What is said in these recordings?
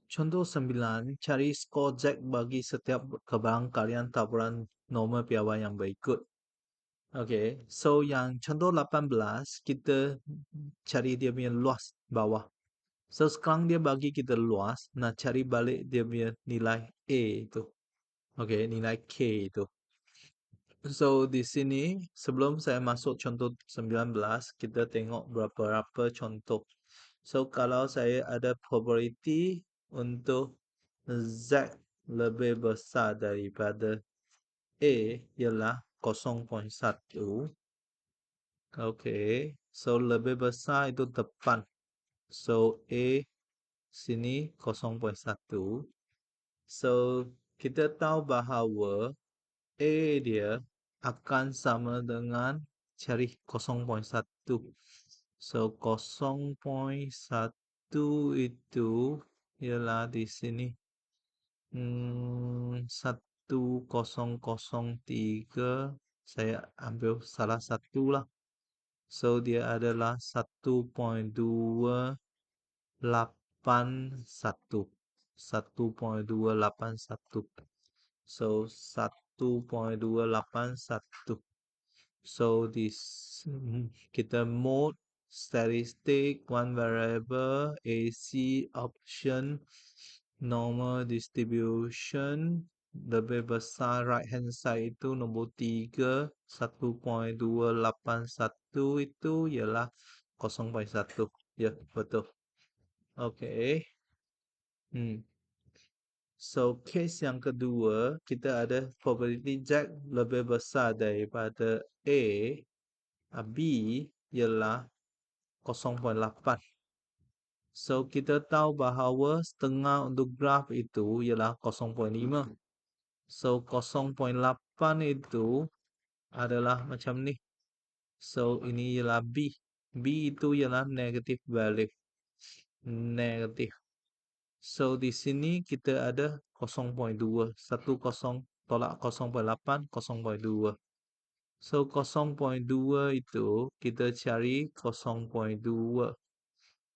Contoh 9, cari skor Z bagi setiap kebarangkalian taburan normal piawai yang berikut. Okay, so yang contoh 18, kita cari dia punya luas bawah. So, sekarang dia bagi kita luas, nak cari balik dia punya nilai A itu. Okay, nilai K itu. So, di sini, sebelum saya masuk contoh 19, kita tengok beberapa contoh. So, kalau saya ada probability untuk Z lebih besar daripada A ialah 0.1. Okay, so lebih besar itu depan. So, A sini 0.1. So, kita tahu bahawa A dia akan sama dengan cari 0.1. So, 0.1 itu ialah di sini 1003. Saya ambil salah satu lah. So, dia adalah 1.281. 1.281. So, 1.281. So, kita mode, statistic, one variable, AC, option, normal distribution, lebih besar right hand side itu nombor 3, 1.281 itu ialah 0.1. Ya, betul. Okay. So, case yang kedua, kita ada probability Z lebih besar daripada A. B ialah 0.8. So, kita tahu bahawa setengah untuk graf itu ialah 0.5. So, 0.8 itu adalah macam ni. So, ini ialah B. B itu ialah negative value. Negatif. So, di sini kita ada 0.2. 10 tolak 0.8, 0.2. So, 0.2 itu kita cari 0.2.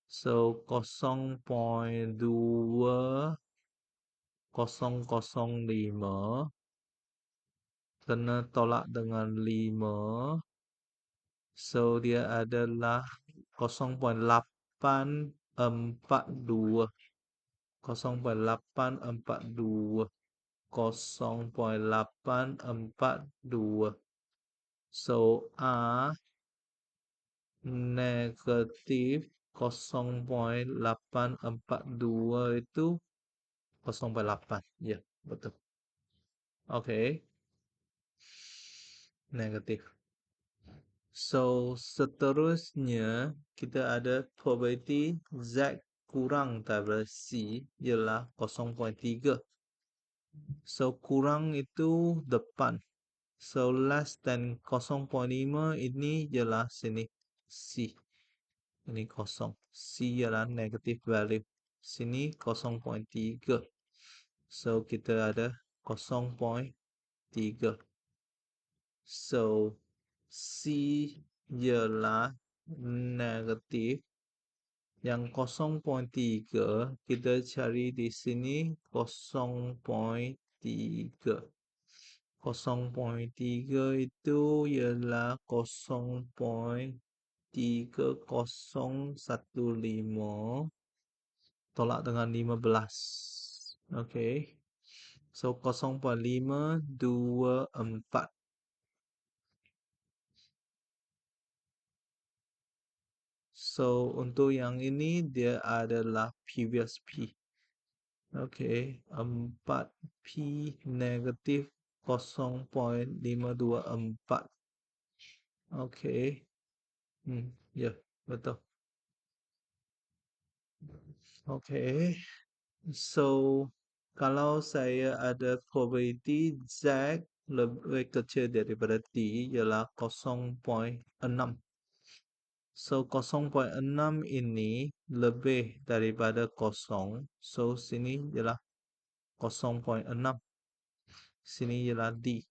So, 0.2005 kena tolak dengan 5. So, dia adalah 0.842. 0.842. 0.842. So, A negatif 0.842 itu 0.8. Ya, betul. Okay. Negatif. So, seterusnya kita ada probability Z kurang daripada C ialah 0.3. So, kurang itu depan. So, less than 0.5 ini ialah sini C. Ini kosong. C ialah negative value. Sini 0.3. So, kita ada 0.3. So, C ialah negatif. Yang 0.3 kita cari di sini 0.3. 0.3 itu ialah 0.3015 tolak dengan 15. Okay. So, 0.524. So, untuk yang ini dia adalah previous P. Okay, 4P negatif 0.524. Okay. Ya, betul. Okay. So, kalau saya ada probability Z lebih kecil daripada T ialah 0.6. So, 0.6 ini lebih daripada 0. So, sini ialah 0.6. Sini ialah D.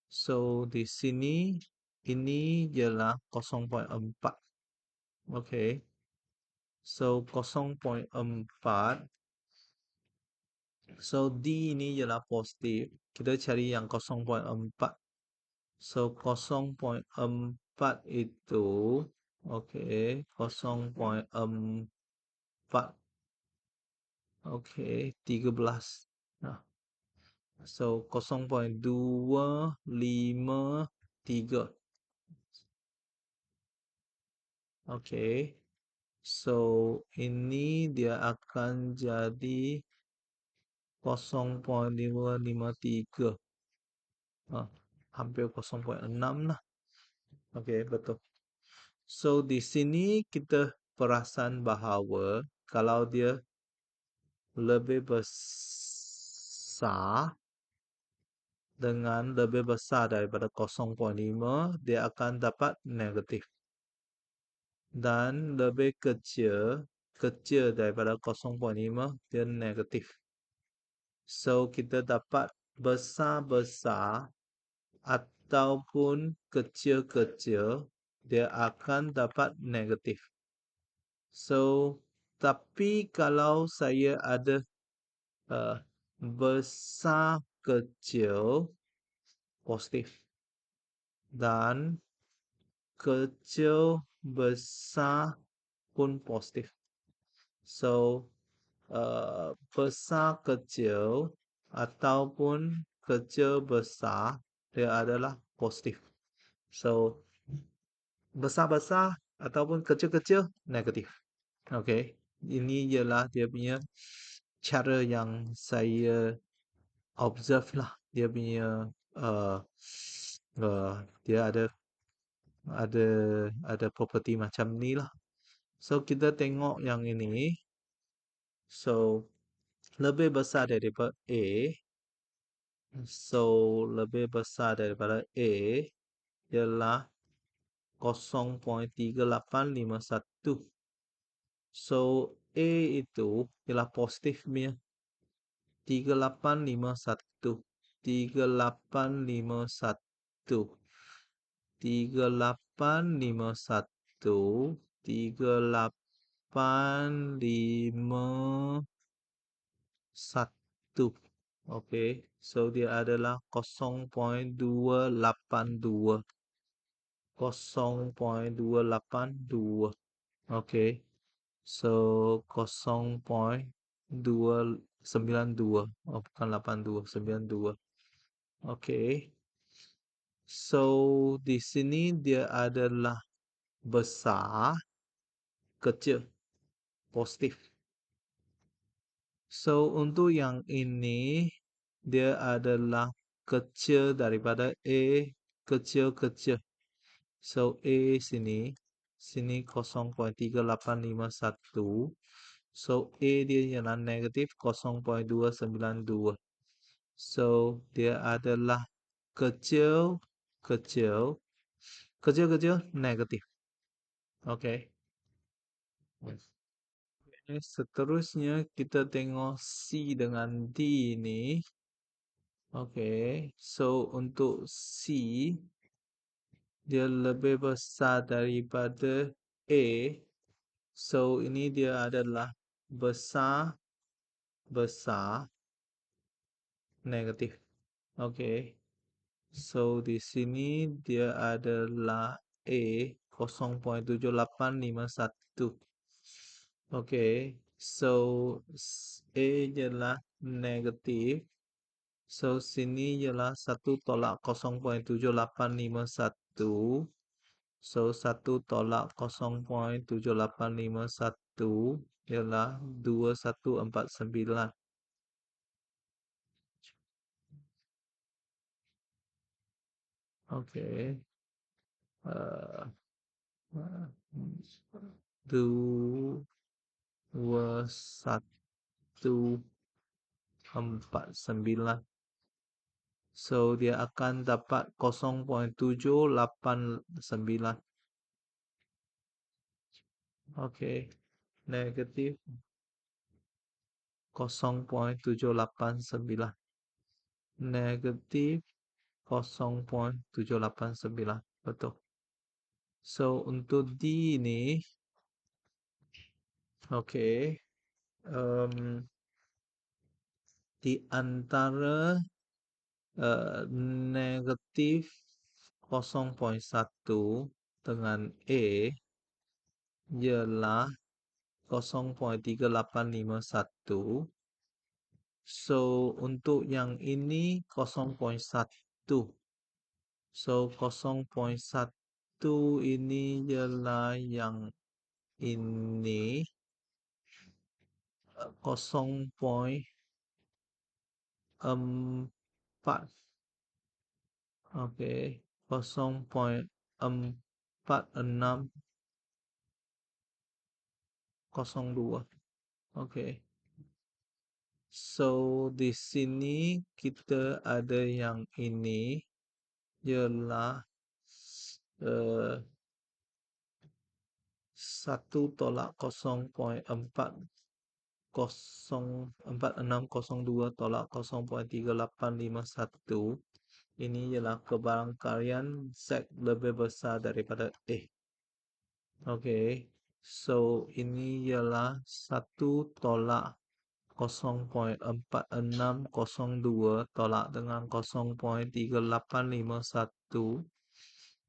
So, di sini ini ialah 0.4. Okay. So, 0.4 So D ini ialah positif. Kita cari yang 0.4. So 0.4 itu okey 0.4 okey 13. Nah, so 0.253. Okey. So ini dia akan jadi 0.553. Ah, hampir 0.6 lah. Okey, betul. So di sini kita perasan bahawa kalau dia lebih besar dengan lebih besar daripada 0.5, dia akan dapat negatif. Dan lebih kecil daripada 0.5, dia negatif. So kita dapat besar-besar ataupun kecil-kecil, dia akan dapat negatif. So, tapi kalau saya ada besar kecil positif dan kecil besar pun positif. So, besar kecil ataupun kecil besar dia adalah positif. So, besar-besar ataupun kecil-kecil negatif. Okey. Ini ialah dia punya cara yang saya observe lah. Dia punya uh, dia ada ada property macam ni lah. So kita tengok yang ini. So lebih besar daripada A. So lebih besar daripada A ialah 0.3851. So A itu ialah positif punya 3851. 3851. 3851. 3851. Okey, so dia adalah 0.282. 0.282. Okey. So 0.292. Oh, bukan 82, 92. Okey. So di sini dia adalah besar, kecil, positif. So untuk yang ini dia adalah kecil daripada A, kecil-kecil. So A sini 0.3851. So A dia ialah negatif 0.292. So dia adalah kecil, kecil, kecil-kecil negatif. Okey. Seterusnya kita tengok C dengan D ni. Okey. So untuk C dia lebih besar daripada A. So ini dia adalah besar, besar, negatif. Okey. So di sini dia adalah A 0.7851. Okey. So A ialah negatif. So sini ialah 1 tolak 0.7851. So 1 tolak 0.7851 ialah 2149. Okey. Uh, 2149. So dia akan dapat 0.789. Okey. Negatif 0.789. Negatif 0.789. Betul. So untuk D ni okey. Um, di antara negatif 0,1 dengan E ialah 0,3851. So, untuk yang ini 0,1. So, 0,1 ini ialah yang ini 0,4. Oke, 0,4602. Oke. So, di sini kita ada yang ini ialah eh, 1,4602 ini ialah kebarangkalian Z lebih besar daripada A. Okay, so ini ialah 1,4602 tolak dengan 0,3851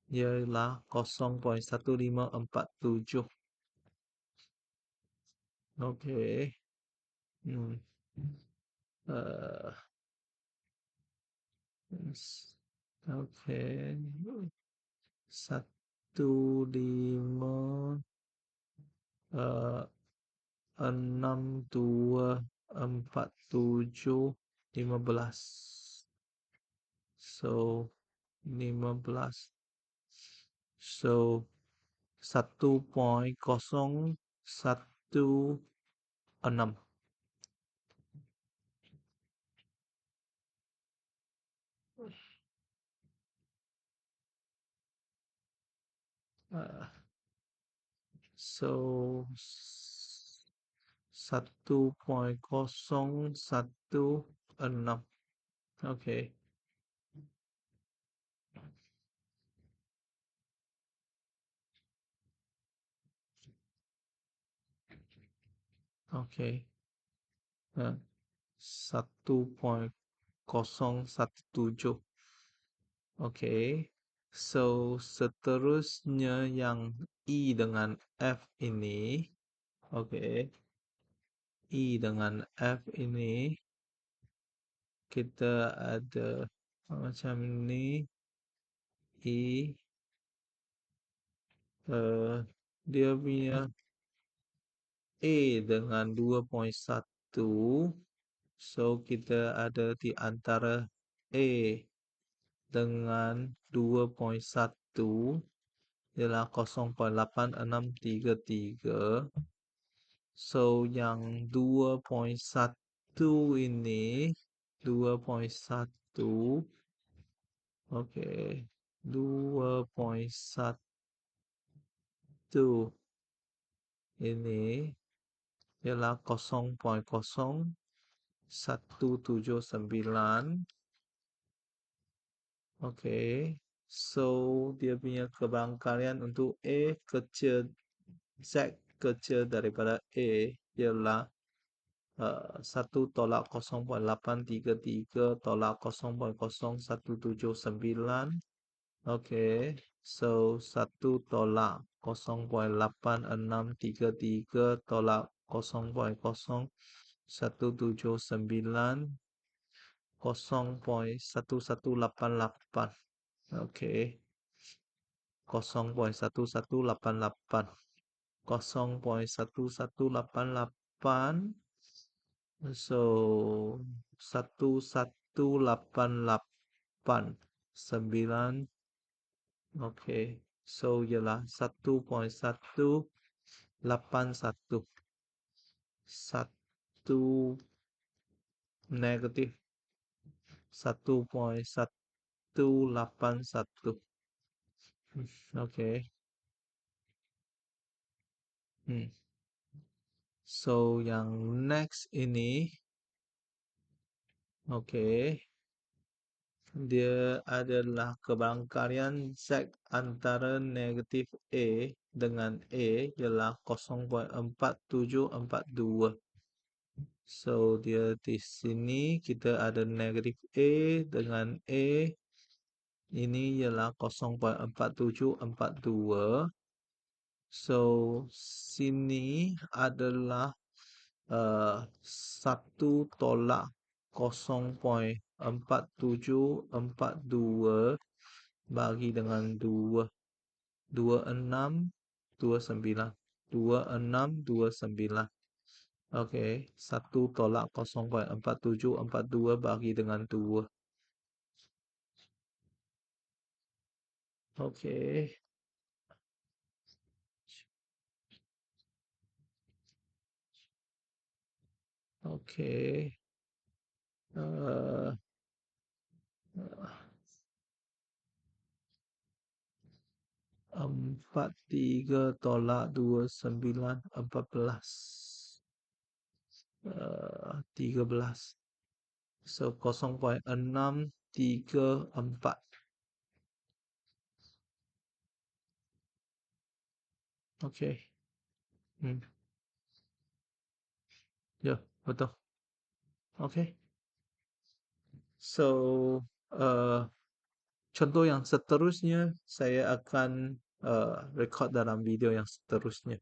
ialah 0,1547. Okay. Uh, okay. 15 6247 15. So 15. So 1,016. Uh, so 1,016. Okay. Okay. 1,017. Okay. So seterusnya yang I dengan F ini. Okay. I dengan F ini kita ada macam ini. I dia punya E dengan 2,1. So kita ada di antara E dengan 2,1 ialah 0,8633. So yang 2,1 ini 2,1. Okay, 2,1 ini ialah 0,0179. Okay, so dia punya kebarangkalian untuk A kecil, Z kecil daripada A ialah 1 tolak 0,833 tolak 0,0179. Okay, so 1 tolak 0,8633 tolak 0,0179 0,1188. Okay, 0,1188. 0,1188. So 1,188,9. Okay, so ialah 1,181. 1 negatif 1,181. Okay. So yang next ini, okay, dia adalah kebarangkalian Z antara negatif A dengan A ialah 0,4742. So, dia di sini kita ada negatif A dengan A. Ini ialah 0,4742. So, sini adalah 1 tolak 0,4742 bagi dengan 2. 2629. 2629. Okey, 1 tolak 0,4742 bagi dengan 2. Okey. Okey. Eee, 43 tolak 29, 14. 13. So, 0,634. Okey. Hmm, ya, betul. Okey. So, eee, contoh yang seterusnya saya akan, record dalam video yang seterusnya.